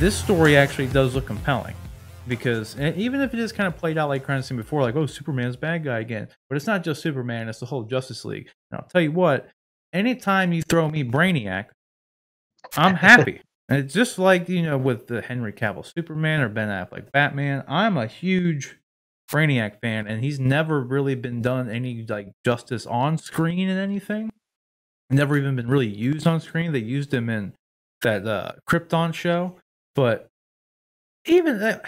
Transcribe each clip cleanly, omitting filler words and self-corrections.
this story actually does look compelling. Because even if it is kind of played out like kind of seen before, like, oh, Superman's bad guy again. But it's not just Superman, it's the whole Justice League. And I'll tell you what, anytime you throw me Brainiac, I'm happy. And it's just like, you know, with the Henry Cavill Superman or Ben Affleck Batman, I'm a huge Brainiac fan, and he's never really been done any like justice on screen in anything. Never even been really used on screen. They used him in that Krypton show, but even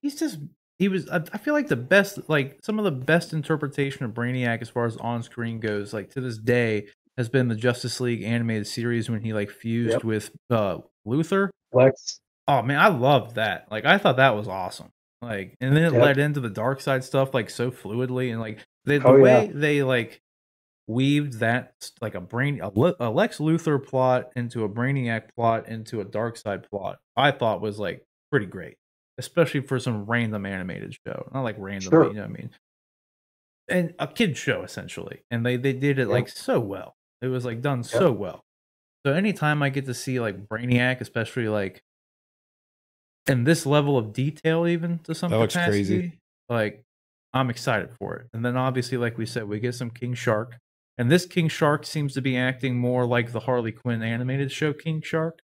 he was I feel like the best, like some of the best interpretation of Brainiac as far as on screen goes, like to this day, has been the Justice League animated series when he like fused with Luthor. Lex. Oh man, I loved that. Like I thought that was awesome. Like, and then it led into the dark side stuff like so fluidly, and like the way they like weaved that like a Lex Luthor plot into a Brainiac plot into a dark side plot, I thought was like pretty great, especially for some random animated show. Not like random, but, you know what I mean? And a kid show essentially, and they did it like so well. It was like done so well. So anytime I get to see like Brainiac, especially like in this level of detail, even to some capacity, crazy. Like I'm excited for it. And then obviously, like we said, we get some King Shark, and this King Shark seems to be acting more like the Harley Quinn animated show King Shark,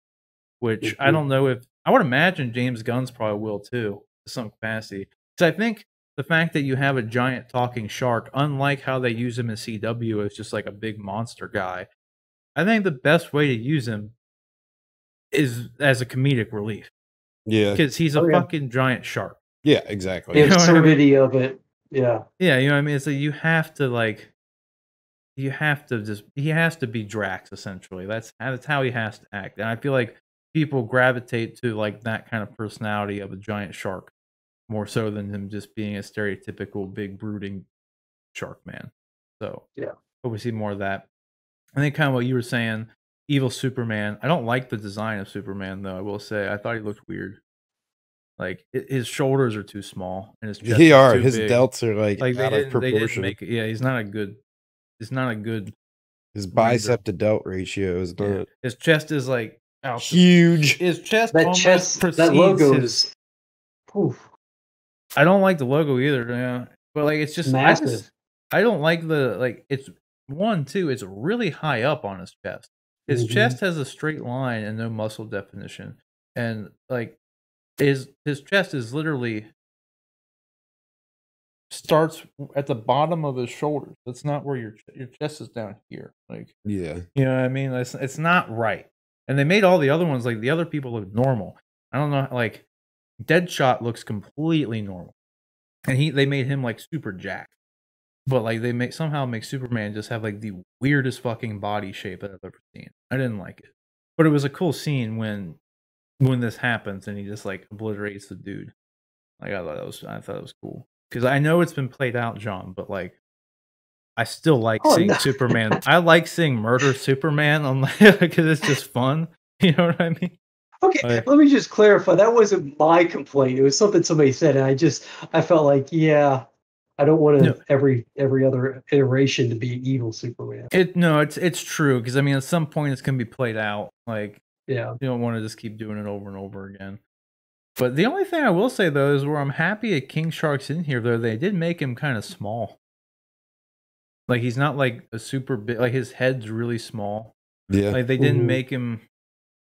which I don't know if I would imagine James Gunn's probably will too to some capacity. Because I think the fact that you have a giant talking shark, unlike how they use him in CW as just like a big monster guy, I think the best way to use him is as a comedic relief. Yeah, because he's a fucking giant shark. Yeah, exactly. The absurdity of it. Yeah. Yeah, you know what I mean? It's like you have to he has to be Drax essentially. That's how he has to act. And I feel like people gravitate to like that kind of personality of a giant shark more so than him just being a stereotypical big brooding shark man. So yeah, hope we see more of that. I think kind of what you were saying, evil Superman. I don't like the design of Superman though. I will say I thought he looked weird. Like his shoulders are too small and his chest is too his big. delts are like out of proportion. They didn't make it. Yeah, he's not a good. His bicep to delt ratio is not. Yeah. His chest is like huge. His chest that almost chest, precedes that logo is. Oof. I don't like the logo either. Yeah, but like it's just massive. I don't like the like it's it's really high up on his chest. His chest has a straight line and no muscle definition, and like his chest is literally starts at the bottom of his shoulders. That's not where your chest is down here. Like yeah, you know what I mean. It's not right. And they made all the other ones like the other people look normal. I don't know, like Deadshot looks completely normal, and they made him like super jacked. But like they somehow make Superman just have like the weirdest fucking body shape that I've ever seen. I didn't like it, but it was a cool scene when this happens and he just like obliterates the dude. Like I thought it was cool because I know it's been played out, John, but like I still like seeing Superman. I like seeing murder Superman on because it's just fun. You know what I mean? Okay, let me just clarify. That wasn't my complaint. It was something somebody said, and I felt like, yeah, I don't want every other iteration to be evil Superman. It's true because I mean, at some point it's gonna be played out. Like, yeah, you don't want to just keep doing it over and over again. But the only thing I will say though is where I'm happy at King Shark's in here though, they did make him kind of small. Like he's not like a super big. Like his head's really small. Yeah, like they didn't make him.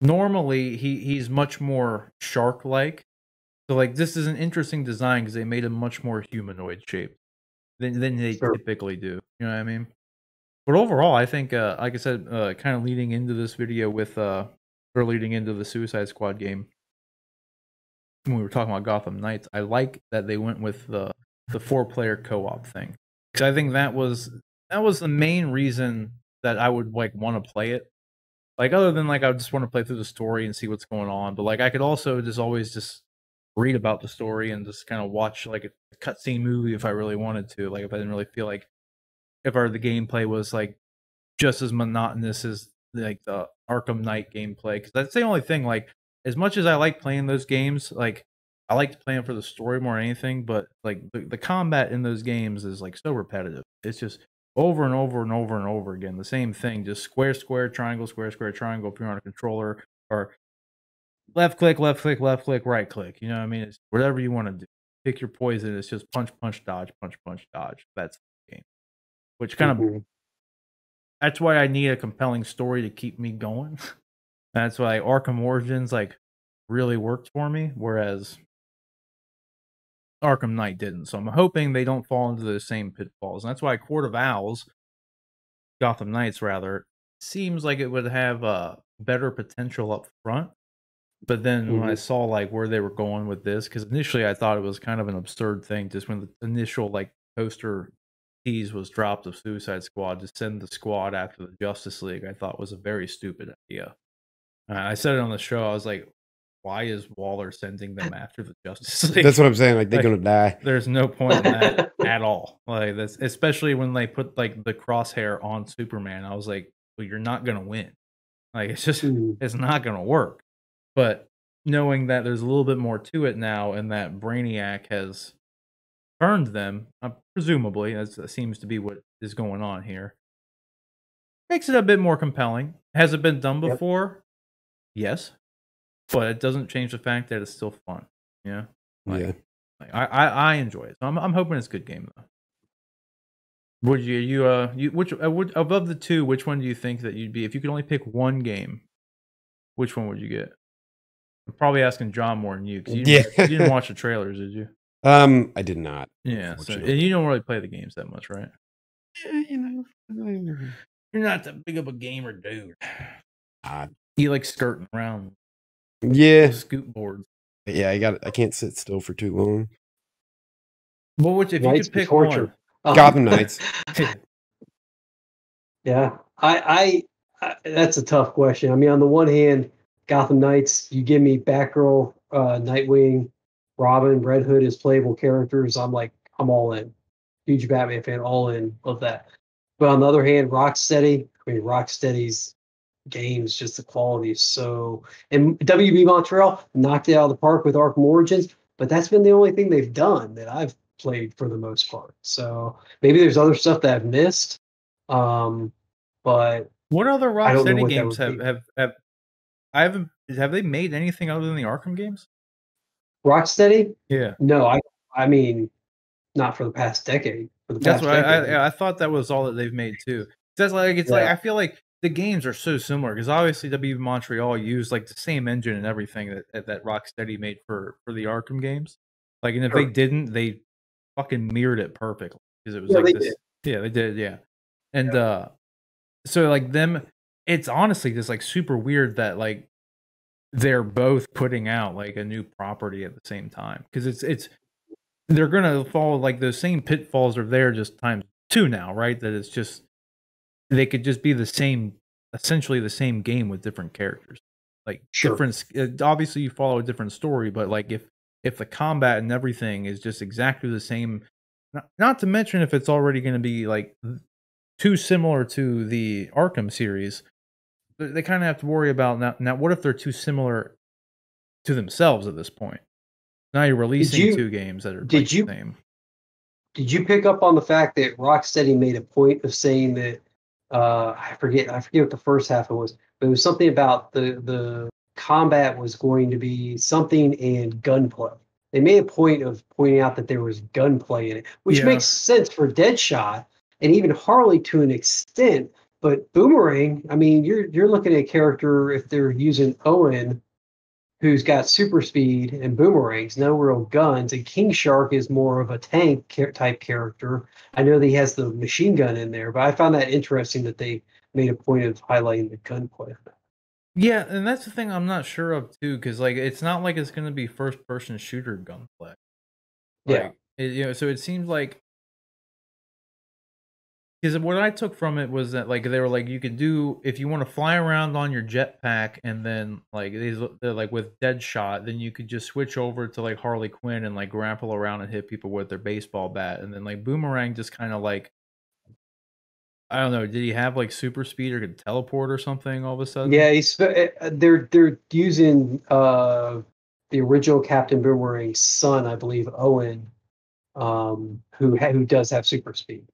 Normally he's much more shark like. So like this is an interesting design because they made him much more humanoid shaped than they typically do. You know what I mean? But overall, I think, like I said, kind of leading into this video with, or leading into the Suicide Squad game, when we were talking about Gotham Knights, I like that they went with the 4-player co-op thing because I think that was the main reason that I would like want to play it. Like other than like I just want to play through the story and see what's going on, but like I could also just always just read about the story and just kind of watch like a cutscene movie if I really wanted to. Like if I didn't really feel like the gameplay was like just as monotonous as like the Arkham Knight gameplay, because that's the only thing. Like as much as I like playing those games, like I like playing for the story more than anything, but like the combat in those games is like so repetitive. It's just over and over and over and over again the same thing, just square, triangle, square, triangle if you're on a controller, or left click, left click, left click, right click. You know what I mean? It's whatever you want to do. Pick your poison. It's just punch, punch, dodge, punch, punch, dodge. That's the game. Which kind of that's why I need a compelling story to keep me going. That's why Arkham Origins like really worked for me, whereas Arkham Knight didn't. So I'm hoping they don't fall into the same pitfalls. And that's why Court of Owls, Gotham Knights rather, seems like it would have better potential up front. But then when I saw like where they were going with this, because initially I thought it was kind of an absurd thing, just when the initial like poster tease was dropped of Suicide Squad to send the squad after the Justice League, I thought was a very stupid idea. I said it on the show. I was like, why is Waller sending them after the Justice League? That's what I'm saying. Like they're gonna die. There's no point in that at all. Like that's especially when they put like the crosshair on Superman. I was like, well, you're not gonna win. Like it's just it's not gonna work. But knowing that there's a little bit more to it now, and that Brainiac has turned them, presumably, that seems to be what is going on here, makes it a bit more compelling. Has it been done before? Yes, but it doesn't change the fact that it's still fun. Yeah, like I enjoy it. So I'm hoping it's a good game though. Would you which above the two? Which one do you think that you'd be if you could only pick one game? Which one would you get? I'm probably asking John more than you because you didn't watch the trailers, did you? I did not. Yeah, so, and you don't really play the games that much, right? You know, you're not that big of a gamer, dude. You like skirting around. Yeah, scoot boards. Yeah, I can't sit still for too long. Well, if you could pick one, Gotham Knights. Yeah, I that's a tough question. I mean, on the one hand, Gotham Knights, you give me Batgirl, Nightwing, Robin, Red Hood as playable characters. I'm all in. Huge Batman fan, all in, love that. But on the other hand, Rocksteady, Rocksteady's games, just the quality is so. And WB Montreal knocked it out of the park with Arkham Origins, but that's been the only thing they've done that I've played for the most part. So maybe there's other stuff that I've missed. But what other Rocksteady games have they made anything other than the Arkham games? Rocksteady? Yeah. No, I mean, not for the past decade. That's what I thought that was all that they've made too. That's like like I feel like the games are so similar because obviously WB Montreal used like the same engine and everything that Rocksteady made for the Arkham games. Like, and if they didn't, they fucking mirrored it perfectly because it was like this. Yeah, they did. Yeah, and so like them, it's honestly just like super weird that like they're both putting out like a new property at the same time because it's they're gonna follow like those same pitfalls are there just times two now, right? That it's just they could just be the same, essentially the same game with different characters, like different. Obviously, you follow a different story, but like if the combat and everything is just exactly the same, not to mention if it's already going to be like too similar to the Arkham series, they kind of have to worry about now. What if they're too similar to themselves at this point? Now you're releasing two games that are the same. Did you pick up on the fact that Rocksteady made a point of saying that I forget what the first half it was, but it was something about the combat was going to be something in gunplay. They made a point of pointing out that there was gunplay in it, which makes sense for Deadshot and even Harley to an extent. But Boomerang, I mean, you're looking at a character if they're using Owen, who's got super speed and boomerangs, no real guns, and King Shark is more of a tank type character. I know that he has the machine gun in there, but I found that interesting that they made a point of highlighting the gunplay. Yeah, and that's the thing I'm not sure of too, because like it's not like it's going to be first person shooter gunplay. Like, so it seems like. Because what I took from it was that like they were like you could do if you want to fly around on your jetpack and then like they're like with Deadshot, then you could just switch over to like Harley Quinn and like grapple around and hit people with their baseball bat, and then like Boomerang just kind of like I don't know, did he have like super speed or could teleport or something all of a sudden? Yeah, they're using the original Captain Boomerang's son, I believe, Owen, who does have super speed.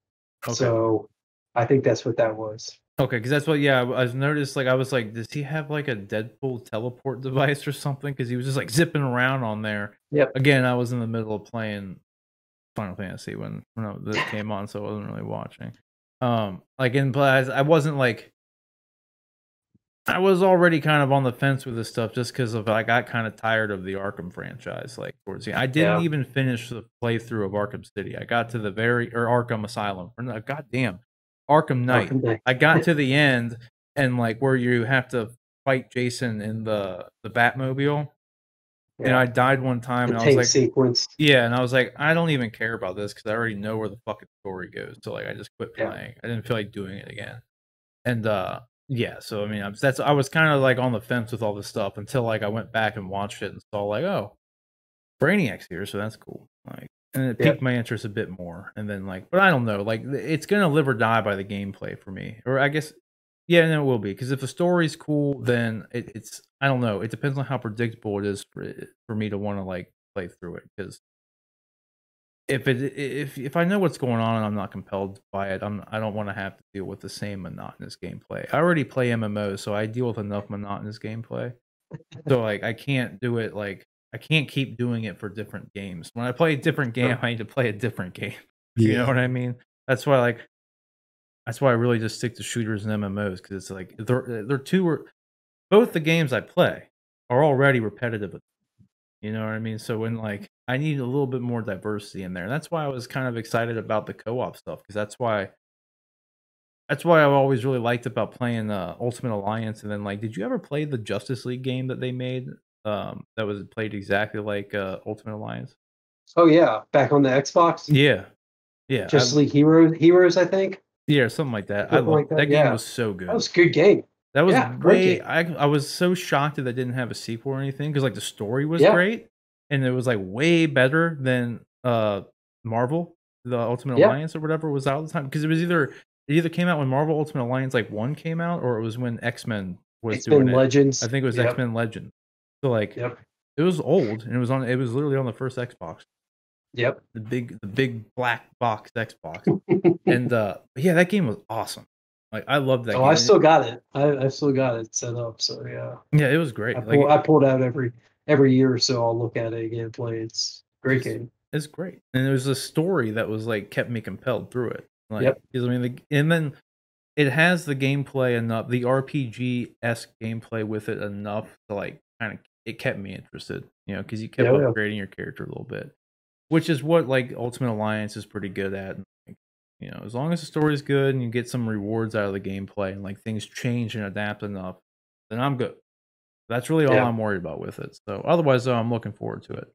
Okay. So I think that's what that was. Okay, because that's what. Yeah, I noticed. Like, I was like, does he have like a Deadpool teleport device or something? Because he was just like zipping around on there. Yep. Again, I was in the middle of playing Final Fantasy when this came on, so I wasn't really watching. Like I wasn't like. I was already kind of on the fence with this stuff just because of I got kind of tired of the Arkham franchise. Like towards the end. I didn't even finish the playthrough of Arkham City. I got to the Arkham Asylum. Or no, goddamn, Arkham Knight. I got to the end and like where you have to fight Jason in the Batmobile. Yeah. And I died one time, and I was like, sequence. Yeah, and I was like, I don't even care about this because I already know where the fucking story goes. So like, I just quit playing. I didn't feel like doing it again. And yeah, so I mean, I was kind of like on the fence with all this stuff until like I went back and watched it and saw like, oh, Brainiac's here, so that's cool. Like, and it piqued my interest a bit more. And then like, but I don't know, like it's gonna live or die by the gameplay for me, or I guess, yeah, no, it will be because if the story's cool, then it's I don't know. It depends on how predictable it is for me to want to like play through it because. If I know what's going on and I'm not compelled by it, I don't want to have to deal with the same monotonous gameplay. I already play MMOs, so I deal with enough monotonous gameplay. So like I can't do it like I can't keep doing it for different games. When I play a different game, I need to play a different game. You know what I mean? That's why I really just stick to shooters and MMOs because it's like both the games I play are already repetitive. You know what I mean? So when like I need a little bit more diversity in there. That's why I was kind of excited about the co-op stuff because that's why I've always really liked about playing Ultimate Alliance. And then like, did you ever play the Justice League game that they made? That was played exactly like Ultimate Alliance. Oh yeah, back on the Xbox. Yeah, yeah. Justice League Heroes, I think. Yeah, something like that. I love that game. Was so good. That was a good game. That was way. I was so shocked that they didn't have a sequel or anything because like the story was great and it was like way better than Marvel, the Ultimate Alliance or whatever was out at the time because it either came out when Marvel Ultimate Alliance like 1 came out or it was when X-Men was doing it. Legends. I think it was X-Men Legends. So like it was old and it was literally on the first Xbox. Yep. The big black box Xbox. And yeah, that game was awesome. Like I love that game. I still got it. I still got it set up. So yeah. Yeah, it was great. I pulled out every year or so. I'll look at it again and play. It's a great game. It's great, and there was a story that was like kept me compelled through it. Like, I mean, and then it has the gameplay enough, the RPG-esque gameplay with it enough to like kind of it kept me interested. You know, because you kept upgrading your character a little bit, which is what like Ultimate Alliance is pretty good at. You know, as long as the story is good and you get some rewards out of the gameplay and like things change and adapt enough, then I'm good. That's really all I'm worried about with it. So otherwise, I'm looking forward to it.